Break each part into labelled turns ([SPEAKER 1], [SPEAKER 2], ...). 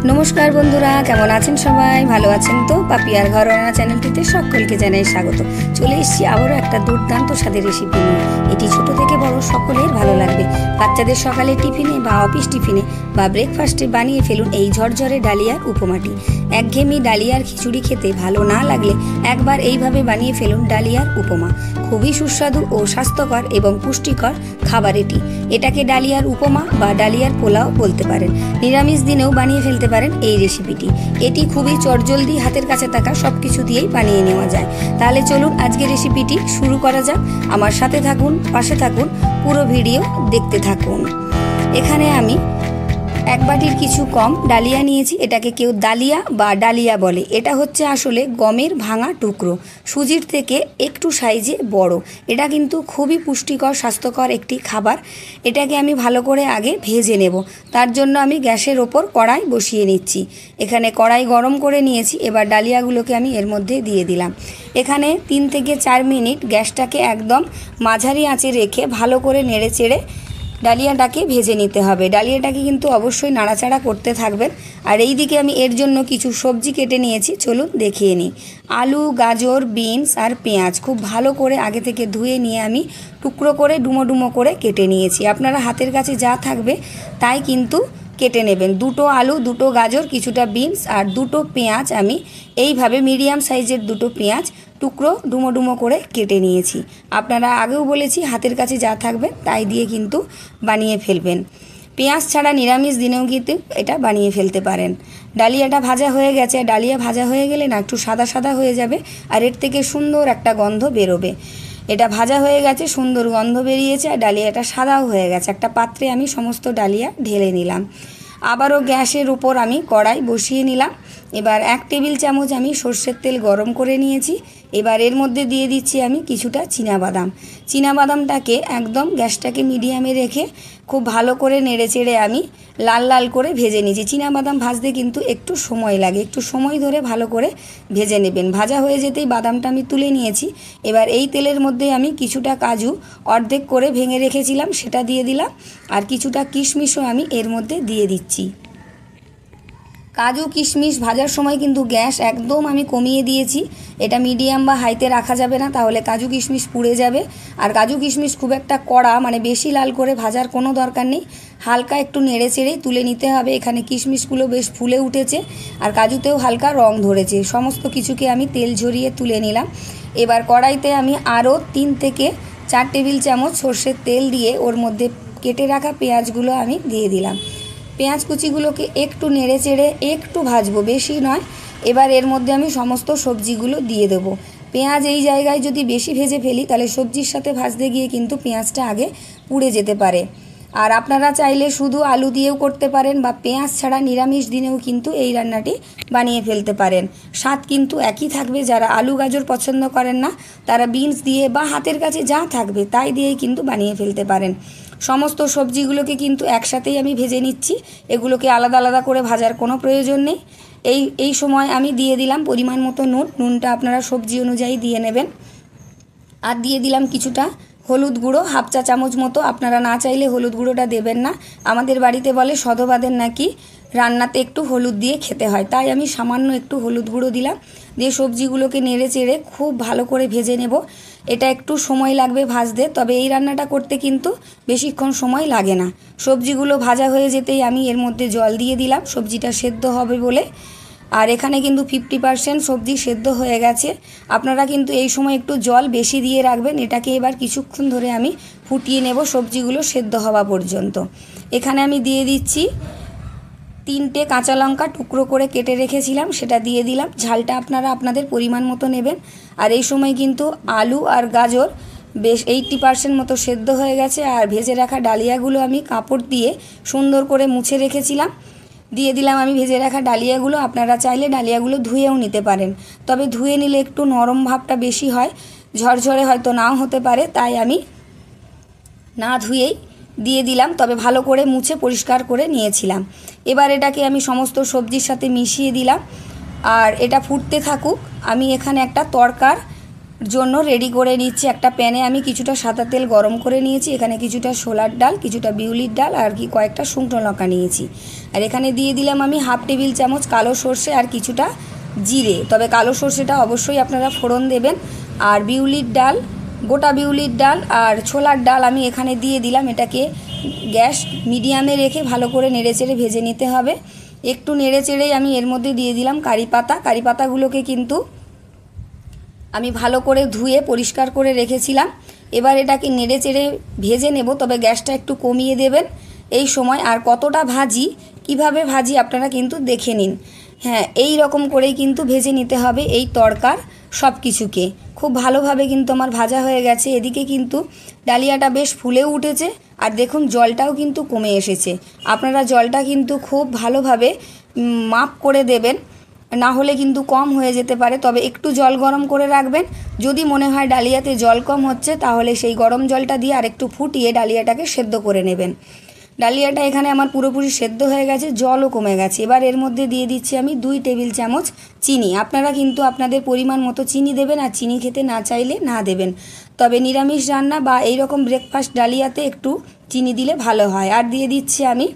[SPEAKER 1] नमस्कार बंधुरा केमन आছেন সবাই ভালো আছেন তো পাপিয়ার ঘরোয়া চ্যানেলটিতে সকলকে জানাই স্বাগত। চলে এসেছি আবারও একটা দুর্দান্ত স্বাদের রেসিপি নিয়ে। এটি ছোট থেকে বড় সকলের ভালো লাগবে। বাচ্চাদের সকালে টিফিনে বা অফিস টিফিনে বা ব্রেকফাস্টে বানিয়ে ফেলুন এই ঝরঝরে ডালিয়ার উপমাটি। একঘেয়েমি ডালিয়ার খিচুড়ি খেতে ভালো না লাগলে একবার এইভাবে বানিয়ে ফেলুন ডালিয়ার উপমা। খুবই সুস্বাদু ও স্বাস্থ্যকর এবং পুষ্টিকর খাবার এটি। এটাকে ডালিয়ার উপমা বা ডালিয়ার পোলাও বলতে পারেন। নিরামিষ দিনেও বানিয়ে ফেলতে পারেন এই রেসিপিটি। এটি খুবই চটজলদি হাতের কাছে থাকা সবকিছু দিয়েই বানিয়ে নেওয়া যায়। তাহলে চলুন আজকের রেসিপিটি শুরু করা যাক। আমার সাথে থাকুন, পাশে থাকুন, পুরো ভিডিও দেখতে থাকুন। এখানে আমি এক বাটির কিছু কম ডালিয়া নিয়েছি। এটাকে কেউ দালিয়া বা ডালিয়া বলে। এটা হচ্ছে আসলে গমের ভাঙা টুকরো, সুজির থেকে একটু সাইজে বড়। এটা কিন্তু খুবই পুষ্টিকর স্বাস্থ্যকর একটি খাবার। এটাকে আমি ভালো করে আগে ভেজে নেব। তার জন্য আমি গ্যাসের ওপর কড়াই বসিয়ে নিচ্ছি। এখানে কড়াই গরম করে নিয়েছি। এবার ডালিয়াগুলোকে আমি এর মধ্যে দিয়ে দিলাম। এখানে 3 থেকে 4 মিনিট গ্যাসটাকে একদম মাঝারি আঁচে রেখে ভালো করে নেড়ে চেড়ে ডালিয়াটাকে ভেজে নিতে হবে। ডালিয়াটাকে কিন্তু অবশ্যই নাড়াচাড়া করতে থাকবেন। আর এই দিকে আমি এর জন্য কিছু সবজি কেটে নিয়েছি, চলুন দেখিয়ে নিই। আলু, গাজর, বিনস আর পেঁয়াজ খুব ভালো করে আগে থেকে ধুয়ে নিয়ে আমি টুকরো করে ডুমো ডুমো করে কেটে নিয়েছি। আপনারা হাতের কাছে যা থাকবে তাই কিন্তু কেটে নেবেন। 2টো আলু, 2টো গাজর, কিছুটা বিনস আর 2টো পেঁয়াজ আমি এইভাবে মিডিয়াম সাইজের 2টো পেঁয়াজ টুকরো ডুমো ডুমো করে কেটে নিয়েছি। আপনারা আগেও বলেছি হাতের কাছে যা থাকবে তাই দিয়ে কিন্তু বানিয়ে ফেলবেন। পেঁয়াজ ছাড়া নিরামিষ দিনেও কিন্তু এটা বানিয়ে ফেলতে পারেন। ডালিয়াটা ভাজা হয়ে গেছে। ডালিয়া ভাজা হয়ে গেলে না একটু সাদা সাদা হয়ে যাবে আর এর থেকে সুন্দর একটা গন্ধ বেরোবে। এটা ভাজা হয়ে গেছে, সুন্দর গন্ধ বেরিয়েছে আর ডালিয়াটা সাদাও হয়ে গেছে। একটা পাত্রে আমি সমস্ত ডালিয়া ঢেলে নিলাম। আবারও গ্যাসের উপর আমি কড়াই বসিয়ে নিলাম। এবার 1 টেবিল চামচ আমি সর্ষের তেল গরম করে নিয়েছি। এবার এর মধ্যে দিয়ে দিচ্ছি আমি কিছুটা চীনাবাদাম। চীনাবাদামটাকে একদম গ্যাসটাকে মিডিয়ামে রেখে খুব ভালো করে নেড়ে চেড়ে আমি লাল লাল করে ভেজে নিয়েছি। চীনাবাদাম ভাজতে কিন্তু একটু সময় লাগে, একটু সময় ধরে ভালো করে ভেজে নেবেন। ভাজা হয়ে যেতেই বাদামটা আমি তুলে নিয়েছি। এবার এই তেলের মধ্যে আমি কিছুটা কাজু অর্ধেক করে ভেঙে রেখেছিলাম সেটা দিয়ে দিলাম আর কিছুটা কিশমিশও আমি এর মধ্যে দিয়ে দিচ্ছি। কাজু কিশমিশ ভাজার সময় কিন্তু গ্যাস একদম আমি কমিয়ে দিয়েছি। এটা মিডিয়াম বা হাইতে রাখা যাবে না, তাহলে কাজু কিশমিশ পুড়ে যাবে। আর কাজু কিশমিশ খুব একটা কড়া মানে বেশি লাল করে ভাজার কোনো দরকার নেই। হালকা একটু নেড়ে চেড়েই তুলে নিতে হবে। এখানে কিশমিশগুলো বেশ ফুলে উঠেছে আর কাজুতেও হালকা রং ধরেছে। সমস্ত কিছুকে আমি তেল ঝরিয়ে তুলে নিলাম। এবার কড়াইতে আমি আরও 3 থেকে 4 টেবিল চামচ সর্ষের তেল দিয়ে ওর মধ্যে কেটে রাখা পেঁয়াজগুলো আমি দিয়ে দিলাম। পেঁয়াজ কুচিগুলোকে একটু নেড়ে চেড়ে একটু ভাজবো, বেশি নয়। এবার এর মধ্যে আমি সমস্ত সবজিগুলো দিয়ে দেবো। পেঁয়াজ এই জায়গায় যদি বেশি ভেজে ফেলি তাহলে সবজির সাথে ভাজতে গিয়ে কিন্তু পেঁয়াজটা আগে পুড়ে যেতে পারে। আর আপনারা চাইলে শুধু আলু দিয়েও করতে পারেন বা পেঁয়াজ ছাড়া নিরামিষ দিনেও কিন্তু এই রান্নাটি বানিয়ে ফেলতে পারেন। স্বাদ কিন্তু একই থাকবে। যারা আলু গাজর পছন্দ করেন না তারা বিনস দিয়ে বা হাতের কাছে যা থাকবে তাই দিয়েই কিন্তু বানিয়ে ফেলতে পারেন। সমস্ত সবজিগুলোকে কিন্তু একসাথেই আমি ভেজে নিচ্ছি। এগুলোকে আলাদা আলাদা করে ভাজার কোনো প্রয়োজন নেই। এই সময় আমি দিয়ে দিলাম পরিমাণ মতো নুন। নুনটা আপনারা সবজি অনুযায়ী দিয়ে নেবেন। আর দিয়ে দিলাম কিছুটা হলুদ গুঁড়ো, 1/2 চা চামচ মতো। আপনারা না চাইলে হলুদ গুঁড়োটা দেবেন না। আমাদের বাড়িতে বলে সধবাদের নাকি রান্নাতে একটু হলুদ দিয়ে খেতে হয়, তাই আমি সামান্য একটু হলুদ গুঁড়ো দিলাম। দিয়ে সবজিগুলোকে নেড়ে চেড়ে খুব ভালো করে ভেজে নেব। এটা একটু সময় লাগবে ভাজতে, তবে এই রান্নাটা করতে কিন্তু বেশিক্ষণ সময় লাগে না। সবজিগুলো ভাজা হয়ে যেতেই আমি এর মধ্যে জল দিয়ে দিলাম সবজিটা সেদ্ধ হবে বলে। আর এখানে কিন্তু 50% সবজি সেদ্ধ হয়ে গেছে। আপনারা কিন্তু এই সময় একটু জল বেশি দিয়ে রাখবেন। এটাকে এবার কিছুক্ষণ ধরে আমি ফুটিয়ে নেব সবজিগুলো সেদ্ধ হওয়া পর্যন্ত। এখানে আমি দিয়ে দিচ্ছি 3টে কাঁচা লঙ্কা টুকরো করে কেটে রেখেছিলাম, সেটা দিয়ে দিলাম। ঝালটা আপনারা আপনাদের পরিমাণ মতো নেবেন। আর এই সময় কিন্তু আলু আর গাজর বেশ 80% মতো সেদ্ধ হয়ে গেছে। আর ভেজে রাখা ডালিয়াগুলো আমি কাপড় দিয়ে সুন্দর করে মুছে রেখেছিলাম, দিয়ে দিলাম আমি ভেজে রাখা ডালিয়াগুলো। আপনারা চাইলে ডালিয়াগুলো ধুয়েও নিতে পারেন, তবে ধুয়ে নিলে একটু নরম ভাবটা বেশি হয়, ঝরঝরে হয়তো নাও হতে পারে, তাই আমি না ধুয়েই দিয়ে দিলাম। তবে ভালো করে মুছে পরিষ্কার করে নিয়েছিলাম। এবার এটাকে আমি সমস্ত সবজির সাথে মিশিয়ে দিলাম আর এটা ফুটতে থাকুক। আমি এখানে একটা তড়কার জন্য রেডি করে নিচ্ছি। একটা প্যানে আমি কিছুটা সাদা তেল গরম করে নিয়েছি। এখানে কিছুটা ছোলার ডাল, কিছুটা বিউলির ডাল আর কয়েকটা শুকনো লঙ্কা নিয়েছি। আর এখানে দিয়ে দিলাম আমি হাফ টেবিল চামচ কালো সর্ষে আর কিছুটা জিরে। তবে কালো সর্ষেটা অবশ্যই আপনারা ফোড়ন দেবেন। আর বিউলির ডাল, গোটা বিউলির ডাল আর ছোলার ডাল আমি এখানে দিয়ে দিলাম। এটাকে গ্যাস মিডিয়ামে রেখে ভালো করে নেড়েচেড়ে ভেজে নিতে হবে। একটু নেড়েচেড়েই আমি এর মধ্যে দিয়ে দিলাম কারি পাতা। কারি পাতাগুলোকে কিন্তু আমি ভালো করে ধুয়ে পরিষ্কার করে রেখেছিলাম। এবার এটাকে নেড়েচেড়ে ভেজে নেব, তবে গ্যাসটা একটু কমিয়ে দেবেন এই সময়। আর কতটা ভাজি, কিভাবে ভাজি আপনারা কিন্তু দেখে নিন। হ্যাঁ, এই রকম করেই কিন্তু ভেজে নিতে হবে এই তরকার সব কিছুকে। খুব ভালোভাবে কিন্তু আমার ভাজা হয়ে গেছে। এদিকে কিন্তু ডালিয়াটা বেশ ফুলেও উঠেছে আর দেখুন জলটাও কিন্তু কমে এসেছে। আপনারা জলটা কিন্তু খুব ভালোভাবে মাপ করে দেবেন, না হলে কিন্তু কম হয়ে যেতে পারে। তবে একটু জল গরম করে রাখবেন। যদি মনে হয় ডালিয়াতে জল কম হচ্ছে তাহলে সেই গরম জলটা দিয়ে আরেকটু ফুটিয়ে ডালিয়াটাকে সেদ্ধ করে নেবেন। ডালিয়াটা এখানে আমার পুরোপুরি সেদ্ধ হয়ে গেছে, জলও কমে গেছে। এবার এর মধ্যে দিয়ে দিচ্ছি আমি 2 টেবিল চামচ চিনি। আপনারা কিন্তু আপনাদের পরিমাণ মতো চিনি দেবেন, আর চিনি খেতে না চাইলে না দেবেন। তবে নিরামিষ রান্না বা এই রকম ব্রেকফাস্ট ডালিয়াতে একটু চিনি দিলে ভালো হয়। আর দিয়ে দিচ্ছি আমি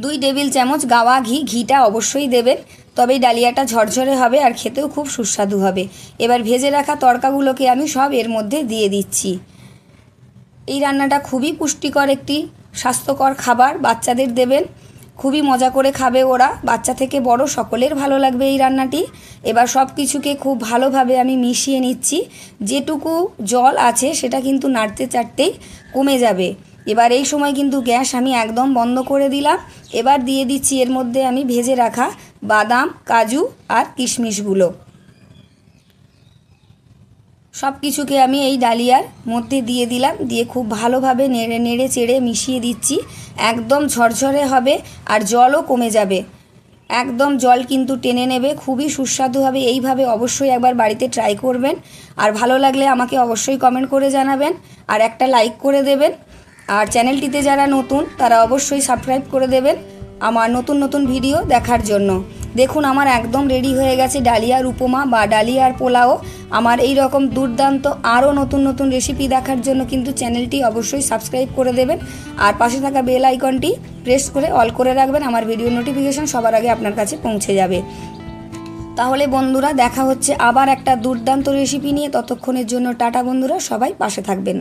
[SPEAKER 1] 2 টেবিল চামচ গাওয়া ঘি। ঘিটা অবশ্যই দেবেন, তবে ডালিয়াটা ঝরঝরে হবে আর খেতেও খুব সুস্বাদু হবে। এবার ভেজে রাখা তরকাগুলোকে আমি সব এর মধ্যে দিয়ে দিচ্ছি। এই রান্নাটা খুবই পুষ্টিকর একটি স্বাস্থ্যকর খাবার। বাচ্চাদের দেবেন, খুবই মজা করে খাবে ওরা। বাচ্চা থেকে বড় সকলের ভালো লাগবে এই রান্নাটি। এবার সব কিছুকে খুব ভালোভাবে আমি মিশিয়ে নিচ্ছি। যেটুকু জল আছে সেটা কিন্তু নাড়তে চাড়তেই কমে যাবে। এবার এই সময় কিন্তু গ্যাস আমি একদম বন্ধ করে দিলাম। এবার দিয়ে দিচ্ছি এর মধ্যে আমি ভেজে রাখা বাদাম, কাজু আর কিশমিশগুলো। সব কিছুকে আমি এই ডালিয়ার মধ্যে দিয়ে দিলাম। দিয়ে খুব ভালোভাবে নেড়ে নেড়ে চেড়ে মিশিয়ে দিচ্ছি। একদম ঝরঝরে হবে আর জলও কমে যাবে। একদম জল কিন্তু টেনে নেবে, খুবই সুস্বাদু হবে। এইভাবে অবশ্যই একবার বাড়িতে ট্রাই করবেন। আর ভালো লাগলে আমাকে অবশ্যই কমেন্ট করে জানাবেন আর একটা লাইক করে দেবেন। আর চ্যানেলটিতে যারা নতুন তারা অবশ্যই সাবস্ক্রাইব করে দেবেন আমার নতুন নতুন ভিডিও দেখার জন্য। দেখুন আমার একদম রেডি হয়ে গেছে ডালিয়ার উপমা বা ডালিয়ার পোলাও। আমার এই রকম দুর্দান্ত আরও নতুন নতুন রেসিপি দেখার জন্য কিন্তু চ্যানেলটি অবশ্যই সাবস্ক্রাইব করে দেবেন। আর পাশে থাকা বেল আইকনটি প্রেস করে অল করে রাখবেন। আমার ভিডিও নোটিফিকেশন সবার আগে আপনার কাছে পৌঁছে যাবে। তাহলে বন্ধুরা দেখা হচ্ছে আবার একটা দুর্দান্ত রেসিপি নিয়ে। ততক্ষণের জন্য টাটা বন্ধুরা, সবাই পাশে থাকবেন।